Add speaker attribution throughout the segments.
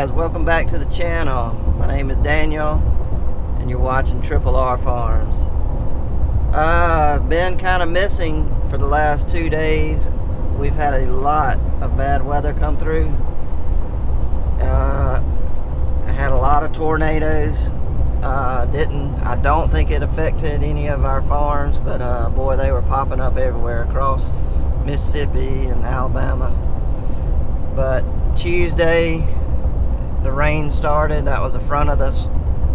Speaker 1: guys, welcome back to the channel. My name is Daniel and you're watching Triple R Farms. I've been kind of missing for the last 2 days. We've had a lot of bad weather come through. I had a lot of tornadoes. I don't think it affected any of our farms, but boy, they were popping up everywhere across Mississippi and Alabama. But Tuesday the rain started. That was the front of the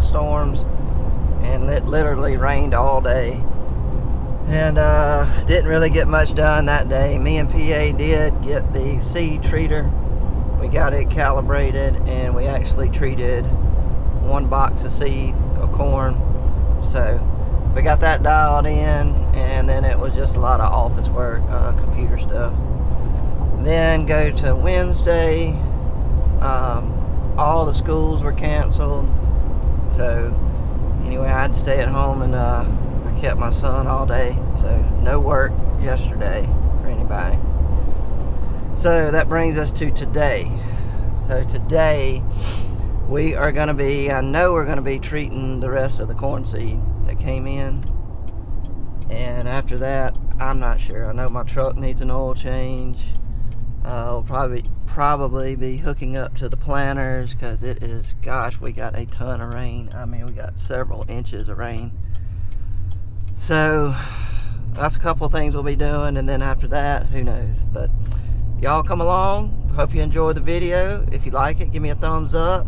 Speaker 1: storms, and it literally rained all day, and didn't really get much done that day. Me and PA did get the seed treater. We got it calibrated, and we actually treated 1 box of seed of corn. So we got that dialed in, and then it was just a lot of office work, computer stuff. Then go to Wednesday. All the schools were canceled, so anyway, I had to stay at home, and I kept my son all day, so no work yesterday for anybody. So that brings us to today. So today we are going to be, I know we're going to be treating the rest of the corn seed that came in, and after that I'm not sure. I know my truck needs an oil change. We'll probably be hooking up to the planters, because it is, gosh, we got a ton of rain. I mean, we got several inches of rain. So that's a couple of things we'll be doing, and then after that, who knows. But y'all come along. Hope you enjoyed the video. If you like it, give me a thumbs up,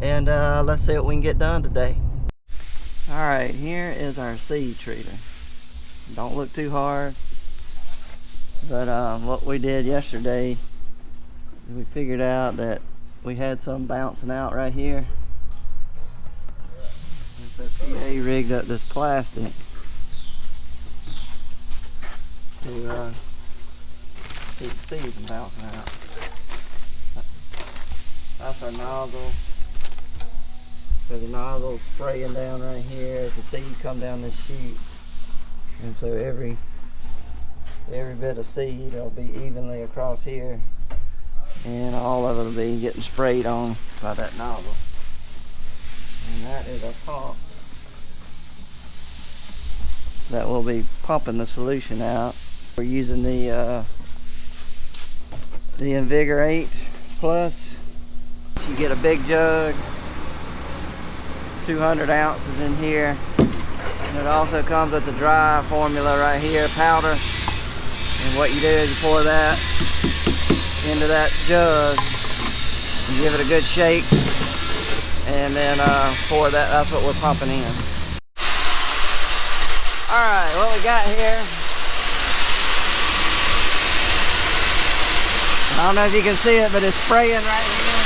Speaker 1: and let's see what we can get done today. Alright, here is our seed treater. Don't look too hard. But what we did yesterday, we figured out that we had some bouncing out right here. And so PA rigged up this plastic to keep the seeds from bouncing out. That's our nozzle. So the nozzle's spraying down right here as the seed come down this chute. And so every bit of seed will be evenly across here, and all of it will be getting sprayed on by that nozzle. And that is a pump that will be pumping the solution out. We're using the invigor 8 plus. You get a big jug, 200 ounces in here, and it also comes with the dry formula right here, powder. And what you do is you pour that into that jug and give it a good shake, and then pour that. That's what we're pumping in. Alright, what we got here, I don't know if you can see it, but it's spraying right here.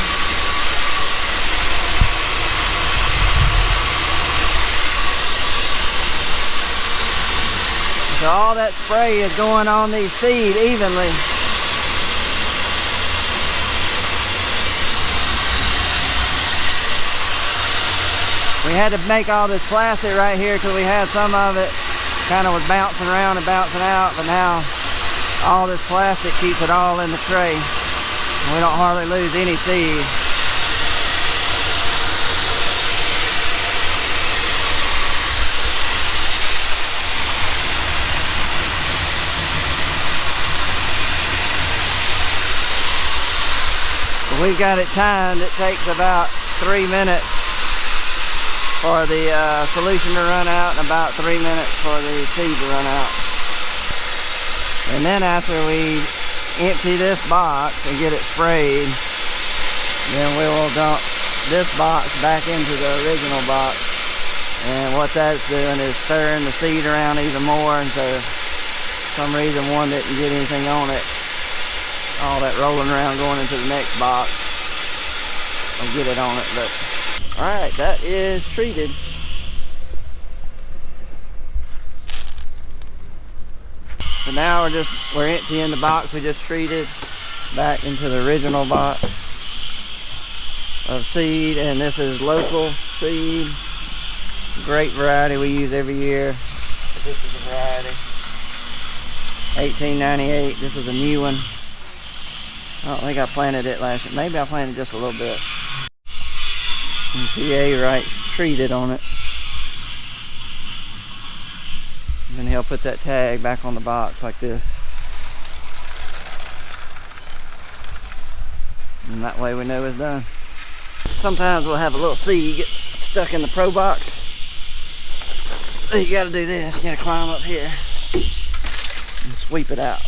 Speaker 1: So all that spray is going on these seed evenly. We had to make all this plastic right here because we had some of it kind of was bouncing around and bouncing out, but now all this plastic keeps it all in the tray. And we don't hardly lose any seed. We've got it timed. It takes about 3 minutes for the solution to run out, and about 3 minutes for the seed to run out. And then after we empty this box and get it sprayed, then we will dump this box back into the original box. And what that's doing is stirring the seed around even more, and so for some reason one didn't get anything on it. All that rolling around going into the next box will get it on it. But alright, that is treated. So now we're emptying the box we just treated back into the original box of seed, and this is local seed, great variety we use every year. This is the variety 1898. This is a new one. I don't think I planted it last year. Maybe I planted just a little bit. And PA right treated on it. And then he'll put that tag back on the box like this. And that way we know it's done. Sometimes we'll have a little seed get stuck in the Pro Box. So you gotta do this, you gotta climb up here and sweep it out.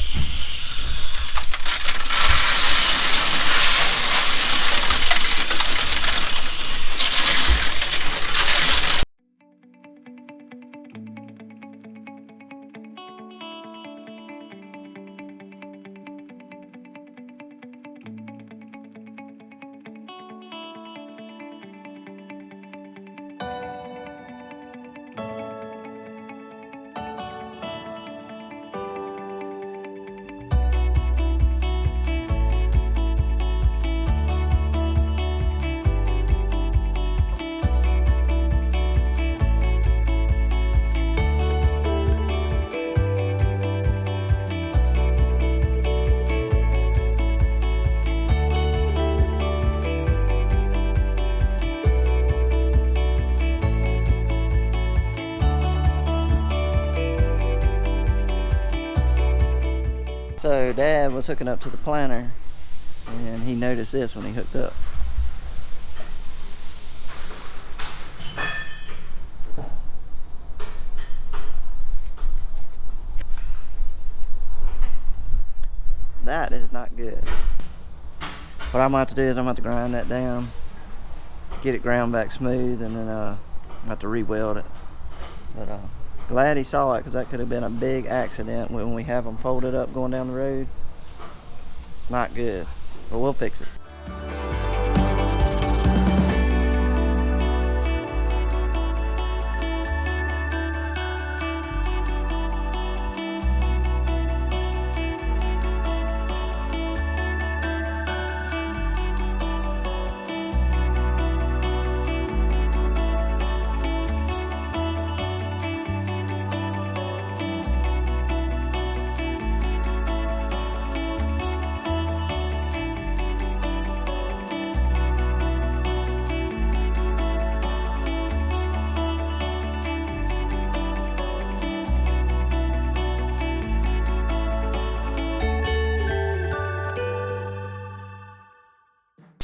Speaker 1: So Dad was hooking up to the planter and he noticed this when he hooked up. That is not good. What I'm gonna have to do is I'm gonna have to grind that down, get it ground back smooth, and then I'm gonna have to re-weld it. But glad he saw it, because that could have been a big accident when we have them folded up going down the road. It's not good, but we'll fix it.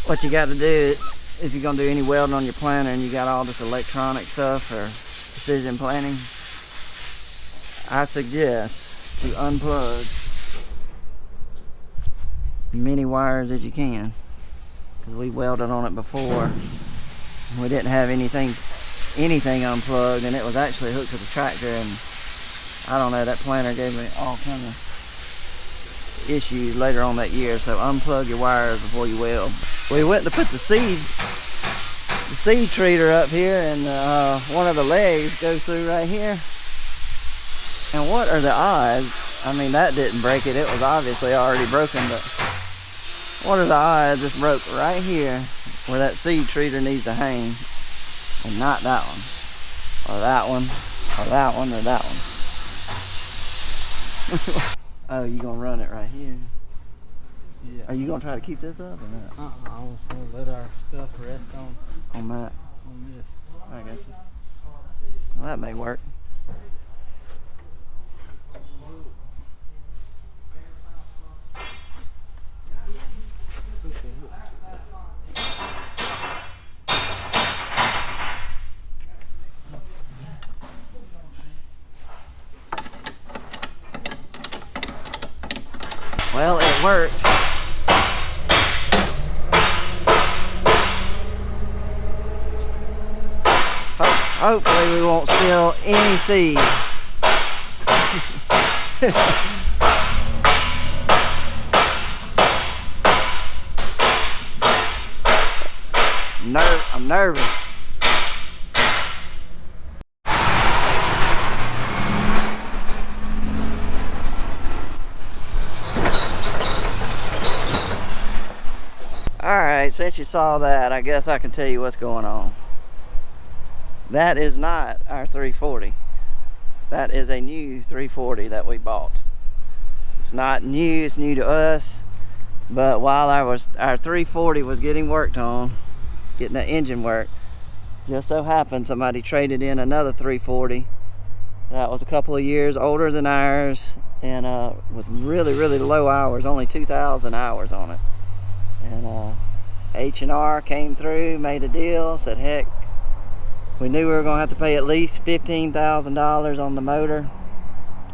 Speaker 1: What you got to do if you're going to do any welding on your planter and you got all this electronic stuff or precision planning, I suggest to unplug as many wires as you can, because we welded on it before. We didn't have anything unplugged, and it was actually hooked to the tractor, and I don't know, that planter gave me all kind of issues later on that year. So unplug your wires before you weld. We went to put the seed treater up here, and one of the legs goes through right here. And what are the odds? I mean, that didn't break it. It was obviously already broken, but what are the odds this broke right here where that seed treater needs to hang, and not that one, or that one, or that one, or that one. Oh, you gonna run it right here? Yeah. Are you gonna try to keep this up or not?
Speaker 2: I was gonna let our stuff rest on
Speaker 1: that.
Speaker 2: On this.
Speaker 1: I got you. Well, that may work. Well, it worked. Hopefully we won't spill any seed. I'm nervous. Alright, since you saw that, I guess I can tell you what's going on. That is not our 340. That is a new 340 that we bought. It's not new, it's new to us. But while our 340 was getting worked on, getting the engine work, just so happened somebody traded in another 340 that was a couple of years older than ours, and with really low hours, only 2,000 hours on it. And H&R came through, made a deal, said heck, we knew we were going to have to pay at least $15,000 on the motor.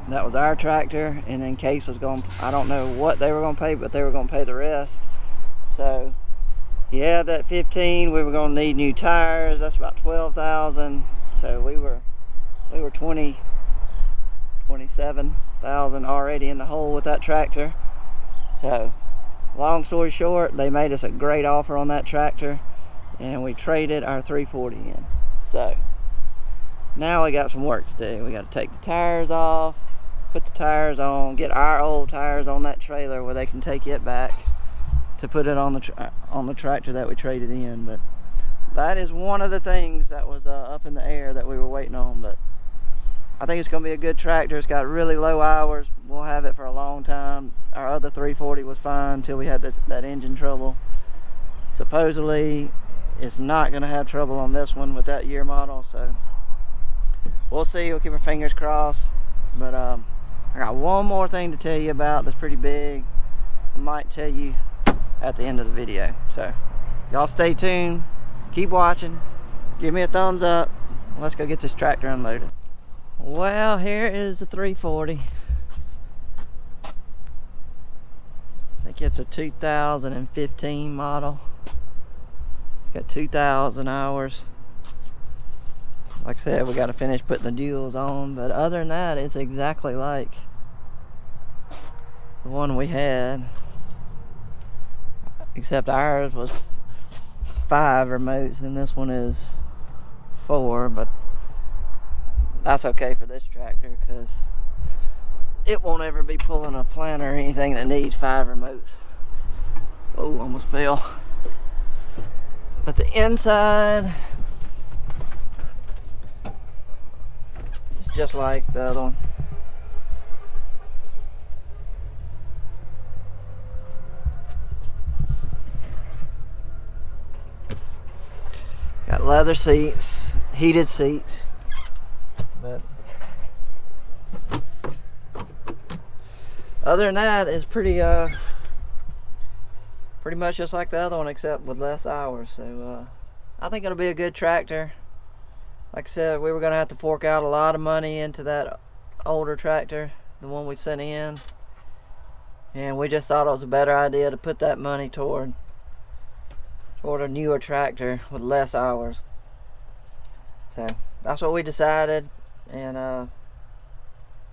Speaker 1: That was our tractor, and then Case was going, I don't know what they were going to pay, but they were going to pay the rest. So yeah, that 15, we were going to need new tires. That's about 12,000. So we were 27,000 already in the hole with that tractor. So long story short, they made us a great offer on that tractor, and we traded our 340 in. So now we got some work to do. We got to take the tires off, put the tires on, get our old tires on that trailer where they can take it back to put it on the tractor that we traded in. But that is one of the things that was up in the air that we were waiting on. But I think it's going to be a good tractor. It's got really low hours. We'll have it for a long time. Our other 340 was fine until we had that engine trouble. Supposedly it's not going to have trouble on this one with that year model, so we'll see. We'll keep our fingers crossed. But I got one more thing to tell you about that's pretty big. I might tell you at the end of the video. So y'all stay tuned, keep watching, give me a thumbs up. Let's go get this tractor unloaded. Well, here is the 340. I think it's a 2015 model. Got 2,000 hours. Like I said, we got to finish putting the duals on, but other than that, it's exactly like the one we had, except ours was 5 remotes and this one is 4. But that's okay for this tractor because it won't ever be pulling a planter or anything that needs 5 remotes. Oh, almost fell. But the inside is just like the other one. Got leather seats, heated seats, but other than that, it's pretty much just like the other one, except with less hours. So I think it'll be a good tractor. Like I said, we were gonna have to fork out a lot of money into that older tractor, the one we sent in, and we just thought it was a better idea to put that money toward a newer tractor with less hours. So that's what we decided, and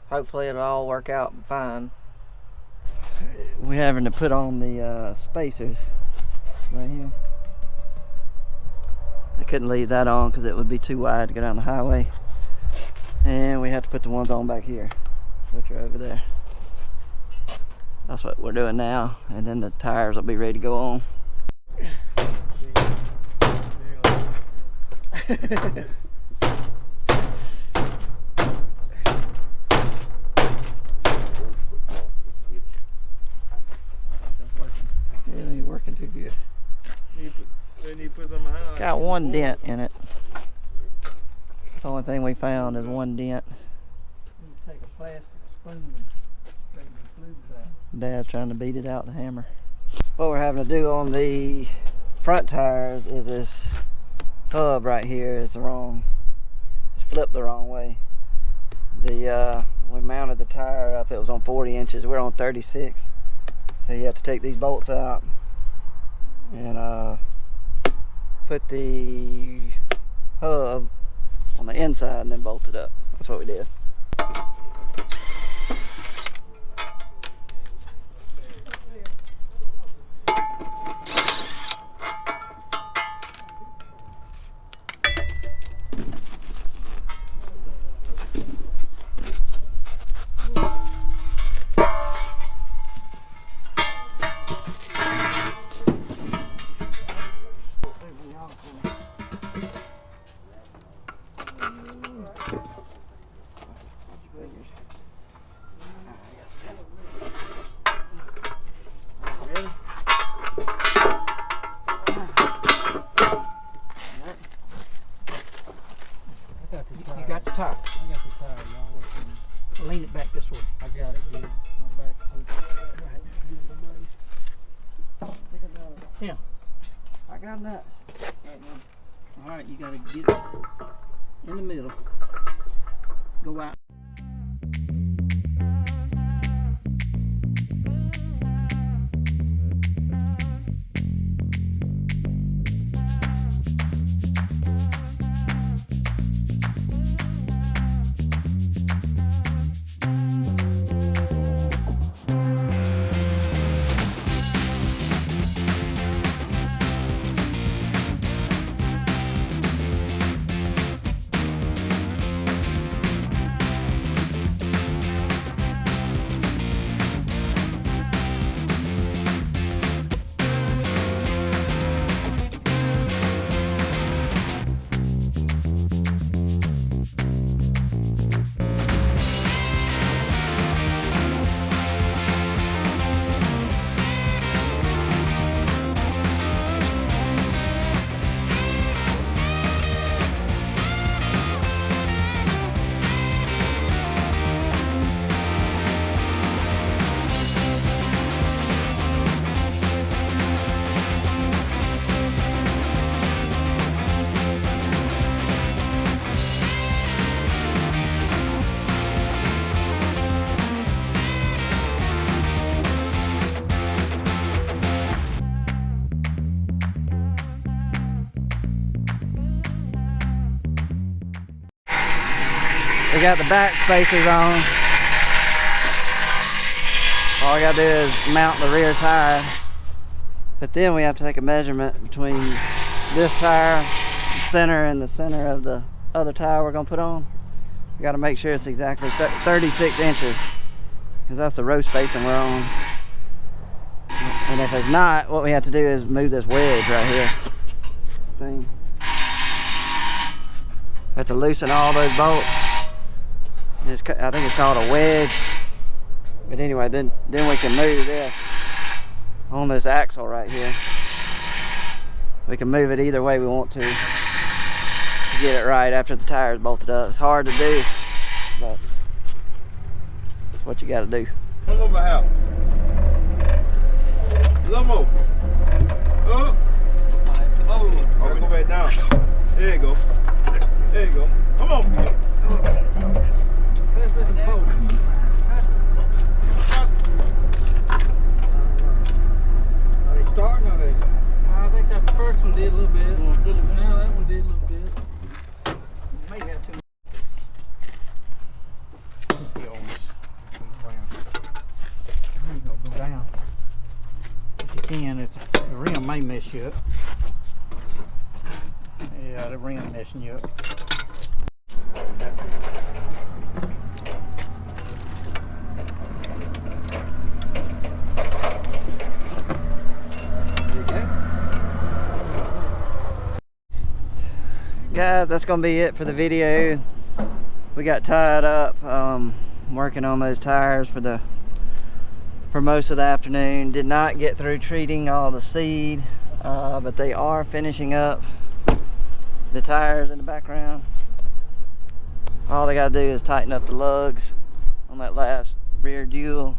Speaker 1: hopefully it'll all work out fine. We're having to put on the spacers right here. I couldn't leave that on because it would be too wide to go down the highway, and we have to put the ones on back here, which are over there. That's what we're doing now, and then the tires will be ready to go on. It ain't working too good. Got one dent in it. The only thing we found is one dent.
Speaker 2: Take a plastic spoon and straighten the fluid out.
Speaker 1: Dad's trying to beat it out with the hammer. What we're having to do on the front tires is this hub right here is wrong. It's flipped the wrong way. We mounted the tire up, it was on 40 inches, we're on 36. So you have to take these bolts out and put the hub on the inside and then bolt it up. That's what we did. got nuts.
Speaker 2: Alright, you gotta get in the middle. Go out.
Speaker 1: We got the back spacers on. All I gotta do is mount the rear tire. But then we have to take a measurement between this tire, the center, and the center of the other tire we're gonna put on. We gotta make sure it's exactly 36 inches, because that's the row spacing we're on. And if it's not, what we have to do is move this wedge right here. Thing. Have to loosen all those bolts. I think it's called a wedge. But anyway, then we can move this on this axle right here. We can move it either way we want to get it right after the tire is bolted up. It's hard to do, but it's what you got to do.
Speaker 3: Come over here. Some more. Up. Oh, go back down. There you go. There you go. Come on.
Speaker 2: Let's listen to both. Are they starting or they? I think that first one did a little bit. Now that one did a little bit. May have too much. Go down. If you can, the rim may mess you up. Yeah, the rim messing you up.
Speaker 1: Guys, that's gonna be it for the video. We got tied up working on those tires for most of the afternoon. Did not get through treating all the seed, but they are finishing up the tires in the background. All they gotta do is tighten up the lugs on that last rear dewel.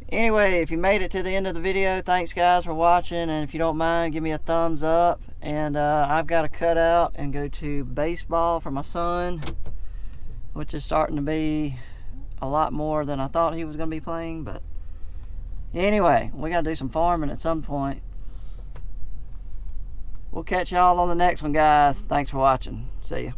Speaker 1: Anyway, if you made it to the end of the video, thanks guys for watching, and if you don't mind, give me a thumbs up. And I've got to cut out and go to baseball for my son, which is starting to be a lot more than I thought he was going to be playing. But anyway, we got to do some farming at some point. We'll catch y'all on the next one, guys. Thanks for watching. See ya.